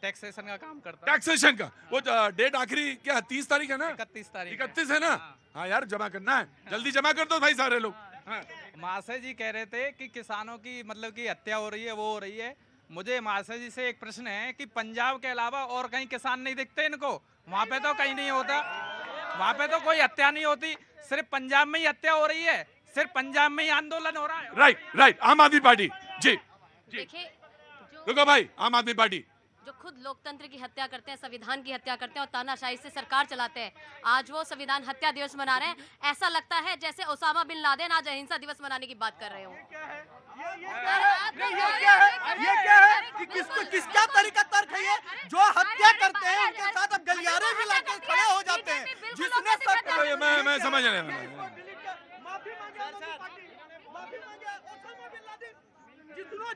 Taxation का काम करता हूँ। टैक्सेशन का वो डेट आखिरी क्या 30 तारीख है ना? 31 तारीख 31 है ना? हाँ यार जमा करना है, जल्दी जमा कर दो भाई सारे लोग। हाँ। महाशय जी कह रहे थे कि किसानों की मतलब की हत्या हो रही है, वो हो रही है। मुझे महाशय जी से एक प्रश्न है कि पंजाब के अलावा और कहीं किसान नहीं दिखते इनको? वहाँ पे तो कहीं नहीं होता, वहाँ पे तो कोई हत्या नहीं होती, सिर्फ पंजाब में ही हत्या हो रही है, सिर्फ पंजाब में ही आंदोलन हो रहा है। राइट राइट, आम आदमी पार्टी जी। देखिए रुको भाई, आम आदमी पार्टी जो खुद लोकतंत्र की हत्या करते हैं, संविधान की हत्या करते हैं और तानाशाही से सरकार चलाते हैं, आज वो संविधान हत्या दिवस मना रहे हैं। ऐसा लगता है जैसे ओसामा बिन लादेन आज अहिंसा दिवस मनाने की बात कर रहे हो। ये क्या है कि किसका तरीका तर्क है ये? जो हत्या करते हैं उनके साथ अब गलियारे भी लाकर खड़े हो जाते हैं, जिसने सब मैं समझ रहा हूँ।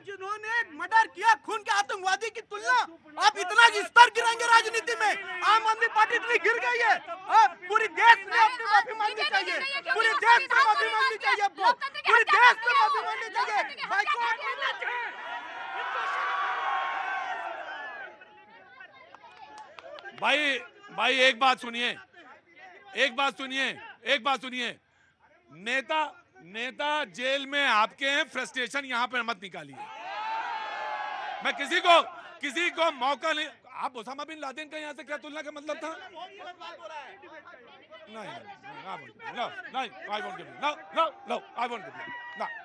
जिन्होंने मर्डर किया, खून के आतंकवादी की तुलना, आप इतना स्तर गिराएंगे राजनीति में? आम आदमी पार्टी इतनी गिर गई है, पूरी देश में अपनी माफी मांगनी चाहिए, पूरे देश में माफी मांगनी चाहिए आपको, पूरे देश में माफी मांगनी चाहिए। भाई एक बात सुनिए, एक बात सुनिए, नेता जेल में आपके हैं, फ्रस्ट्रेशन यहाँ पर मत निकालिए। मैं किसी को मौका नहीं। आप ओसामा बिन लादेन का यहाँ से क्या तुलना का मतलब था?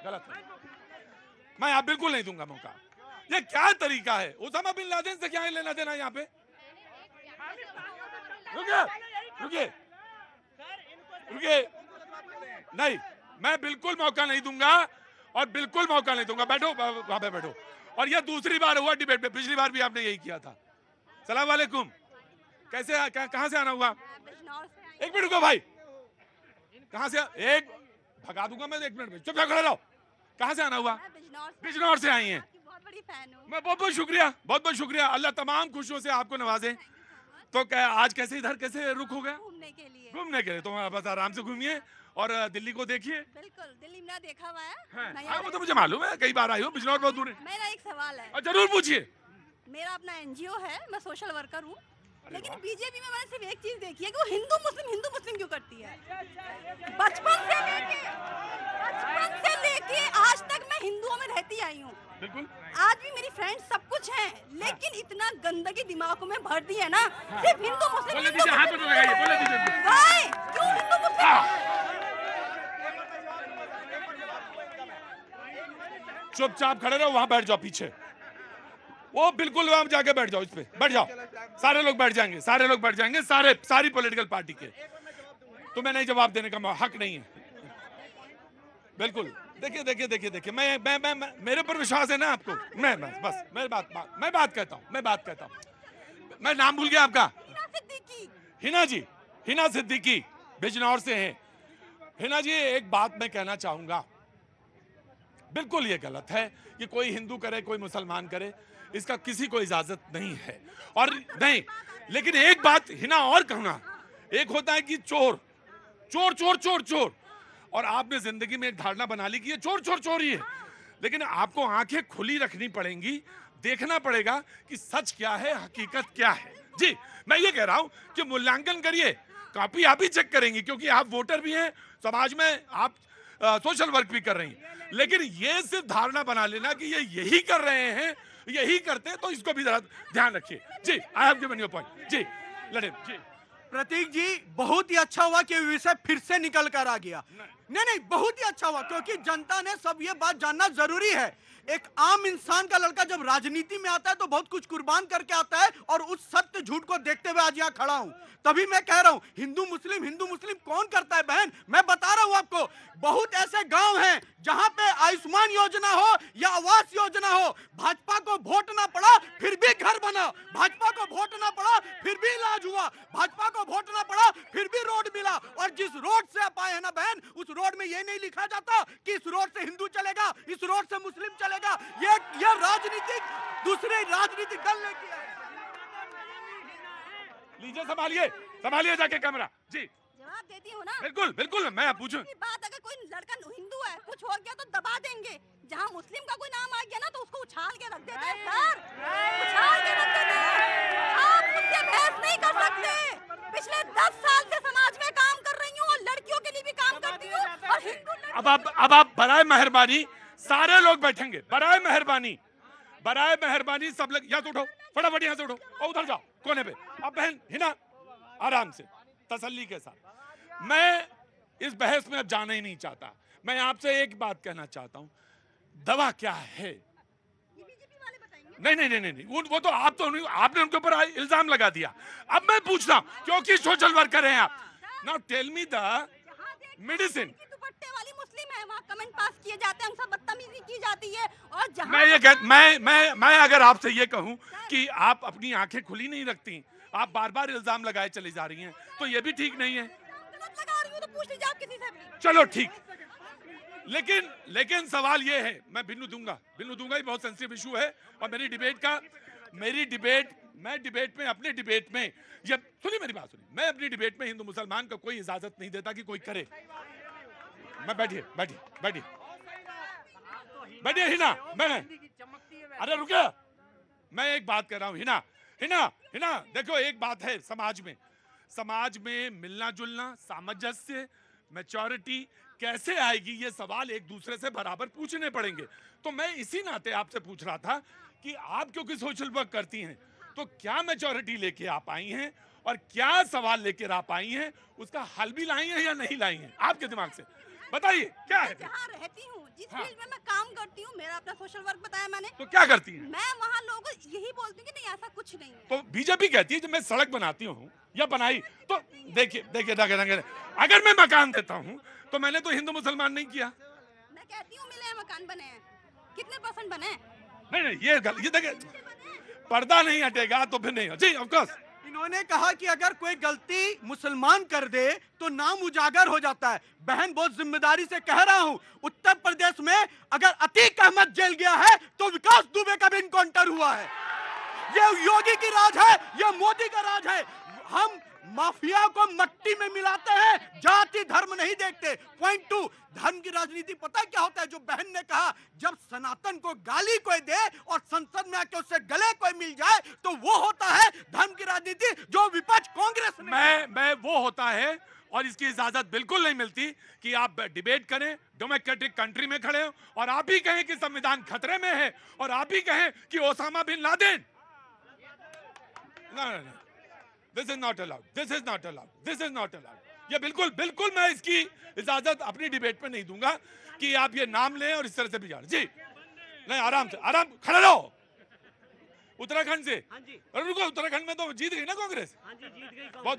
गलत। मैं आप बिल्कुल नहीं दूंगा मौका। ये क्या तरीका है? ओसामा बिन लादेन से क्या लेना देना यहाँ पे? रुकिए, नहीं, मैं बिल्कुल मौका नहीं दूंगा और बिल्कुल मौका नहीं दूंगा। बैठो वहां पे बैठो। और यह दूसरी बार हुआ डिबेट में, पिछली बार भी आपने यही किया था। सलाम वालेकुम, कैसे कहां से आना हुआ? एक मिनट रुको भाई, कहां से? एक भगा दूंगा मैं, 1 मिनट में चुपचाप खड़े रहो। कहां से आना हुआ? बिजनौर से आई हैं। बहुत बड़ी फैन हूं मैं बहुत बहुत शुक्रिया। अल्लाह तमाम खुशियों से आपको नवाजे। तो क्या आज कैसे रुक हो गया? घूमने के लिए तो बस आराम से घूमिए और दिल्ली को देखिए। बिल्कुल, दिल्ली में देखा हुआ है। हाँ, वो तो मुझे मालूम है, कई बार आई हो। बिजनौर बहुत दूर है। मेरा एक सवाल है। जरूर पूछिए। मेरा अपना एनजीओ है, मैं सोशल वर्कर हूँ, लेकिन बीजेपी में मैंने सिर्फ एक चीज देखी है कि वो हिंदू मुस्लिम क्यों करती है? बचपन से लेके आज तक मैं हिंदुओं में रहती आई हूँ। बिल्कुल। आज भी मेरी फ्रेंड्स सब कुछ हैं, लेकिन इतना गंदगी दिमागों में भर दी है ना, सिर्फ हिंदू मुस्लिम। बोले दीजिए, हाथ पे तो लगाइए, बोले दीजिए। भाई क्यों हिंदू मुस्लिम? चुपचाप खड़े रहो, वहां बैठ जाओ पीछे। वो बिल्कुल वहां जाके बैठ जाओ, इस पे बैठ जाओ। सारे लोग बैठ जाएंगे, सारी पॉलिटिकल पार्टी के। तुम्हें नहीं जवाब देने का हक नहीं है। बिल्कुल। देखिए, मैं मेरे पर विश्वास है ना आपको? मैं बात कहता हूँ। मैं नाम भूल गया आपका। हिना सिद्दीकी बिजनौर से हैं। हिना जी, एक बात मैं कहना चाहूंगा, बिल्कुल ये गलत है कि कोई हिंदू करे कोई मुसलमान करे, इसका किसी को इजाजत नहीं है। और नहीं, लेकिन एक बात हिना और कहना, एक होता है कि चोर, और आपने जिंदगी में एक धारणा बना ली कि ये चोर ही है। लेकिन आपको आंखें खुली रखनी पड़ेंगी, देखना पड़ेगा कि सच क्या है, हकीकत क्या है। जी, मैं ये कह रहा हूं कि मूल्यांकन करिए, कॉपी आप ही चेक करेंगी, क्योंकि आप वोटर भी हैं, समाज में आप सोशल वर्क भी कर रही हैं। लेकिन ये सिर्फ धारणा बना लेना कि ये यही कर रहे हैं, यही करते हैं, तो इसको भी जरा ध्यान रखिए। जी, I have given your point. जी लड़े जी। प्रतीक जी, बहुत ही अच्छा हुआ कि विषय फिर से निकल कर आ गया। नहीं, बहुत ही अच्छा हुआ, क्योंकि जनता ने सब ये बात जानना जरूरी है। एक आम इंसान का लड़का जब राजनीति में आता है तो बहुत कुछ कुर्बान करके आता है, और उस सत्य झूठ को देखते हुए आज यहाँ खड़ा हूँ। तभी मैं कह रहा हूँ, हिंदू मुस्लिम कौन करता है बहन? मैं बता रहा हूँ आपको, बहुत ऐसे गांव हैं जहां पे आयुष्मान योजना हो या आवास योजना हो, भाजपा को वोट ना पड़ा फिर भी घर बना, भाजपा को वोट ना पड़ा फिर भी इलाज हुआ, भाजपा को वोट ना पड़ा फिर भी रोड मिला। और जिस रोड से आप आए हैं ना बहन, उस रोड में ये नहीं लिखा जाता कि इस रोड से हिंदू चलेगा, इस रोड से मुस्लिम चलेगा। ये राजनीतिक दूसरे राजनीतिक दल ने किया है। लीजिए, संभालिए जाके कैमरा। जी, जवाब देती हूँ ना। बिल्कुल, मैं पूछूं। बात, अगर कोई लड़का हिंदू है, कुछ हो गया तो दबा देंगे। जहाँ मुस्लिम का कोई नाम आ गया ना, तो उसको उछाल के रख देते हैं सर, उछाल के रख देते हैं। अब आप बराए मेहरबानी सारे लोग बैठेंगे, बराए मेहरबानी सब लोग यहाँ से उठो, फटाफट यहाँ से उठो और उधर जाओ कोने पे। अब बहन हिना आराम से तसल्ली के साथ। मैं इस बहस में अब जाना ही नहीं चाहता। मैं आपसे एक बात कहना चाहता हूं, दवा क्या है? नहीं, वो तो आपने उनके ऊपर इल्जाम लगा दिया। अब मैं पूछता हूं क्योंकि सोशल वर्कर हैं आप। Now tell me the medicine. दुपट्टे वाली मुस्लिम है, वहाँ कमेंट पास किए जाते हैं, हमसे बदतमीजी की जाती है। और जहाँ मैं अगर आपसे ये कहूं कि आप अपनी आंखें खुली नहीं रखती, आप बार बार इल्जाम लगाए चली जा रही हैं, तो ये भी ठीक नहीं है। गलत लगा रही हूँ तो पूछ लीजिए आप किसी से भी। चलो ठीक, लेकिन सवाल ये है, मैं भिन्नु दूंगा, ये बहुत सेंसिटिव इशू है। और मैं डिबेट में अपने डिबेट में ये सुनिए मेरी बात सुनिए, मैं अपनी डिबेट में हिंदू मुसलमान का कोई इजाजत नहीं देता कि कोई करे। मैं बैठिए हिना, अरे रुके, मैं एक बात कर रहा हूं। हिना देखो, एक बात है, समाज में मिलना जुलना, सामंजस्य, मैच्योरिटी कैसे आएगी, ये सवाल एक दूसरे से बराबर पूछने पड़ेंगे। तो मैं इसी नाते आपसे पूछ रहा था कि आप क्योंकि सोशल वर्क करती हैं, तो क्या मैच्योरिटी लेके आप आई हैं और क्या सवाल लेकर आप आई हैं, उसका हल भी लाई हैं या नहीं लाई हैं? आपके दिमाग से बताइए क्या है। जहाँ रहती हूँ, जिस फील्ड में मैं काम करती हूँ, मेरा अपना सोशल वर्क बताया मैंने। तो क्या करती हैं? मैं वहाँ लोगों को यही बोलती हूँ कि नहीं ऐसा कुछ नहीं है। तो बीजेपी कहती है जब मैं सड़क बनाती हूँ या बनाई, तो देखिए अगर मैं मकान देता हूँ तो मैंने तो हिंदू मुसलमान नहीं किया। मैं कहती हूँ मिले हैं, मकान बने हैं, कितने % बने हैं? नहीं, ये देखिए, पर्दा नहीं हटेगा तो फिर नहीं। जी ऑफ कोर्स। इन्होंने कहा कि अगर कोई गलती मुसलमान कर दे तो नाम उजागर हो जाता है। बहन, बहुत जिम्मेदारी से कह रहा हूं, उत्तर प्रदेश में अगर अतीक अहमद जेल गया है तो विकास दुबे का भी इनकाउंटर हुआ है। ये योगी की राज है, ये मोदी का राज है। हम माफिया को मट्टी में मिलाते हैं, जाति धर्म नहीं देखते। पॉइंट 2, धर्म की राजनीति पता क्या होता है? जो बहन ने कहा, जब सनातन को गाली कोई दे और संसद में आके उससे गले कोई मिल जाए तो वो होता है धर्म की राजनीति, जो विपक्ष कांग्रेस मैं वो होता है। और इसकी इजाजत बिल्कुल नहीं मिलती कि आप डिबेट करें, डेमोक्रेटिक कंट्री में खड़े हो और आप ही कहें कि संविधान खतरे में है और आप ही कहें कि Osama bin Laden. No. This is not allowed. ये बिल्कुल मैं इसकी इजाजत अपनी डिबेट में नहीं दूंगा कि आप ये नाम लें और इस तरह से भी जान। जी नहीं, आराम खड़े रहो। उत्तराखंड से, अरे रुको, उत्तराखंड में तो जीत गई ना कांग्रेस। बहुत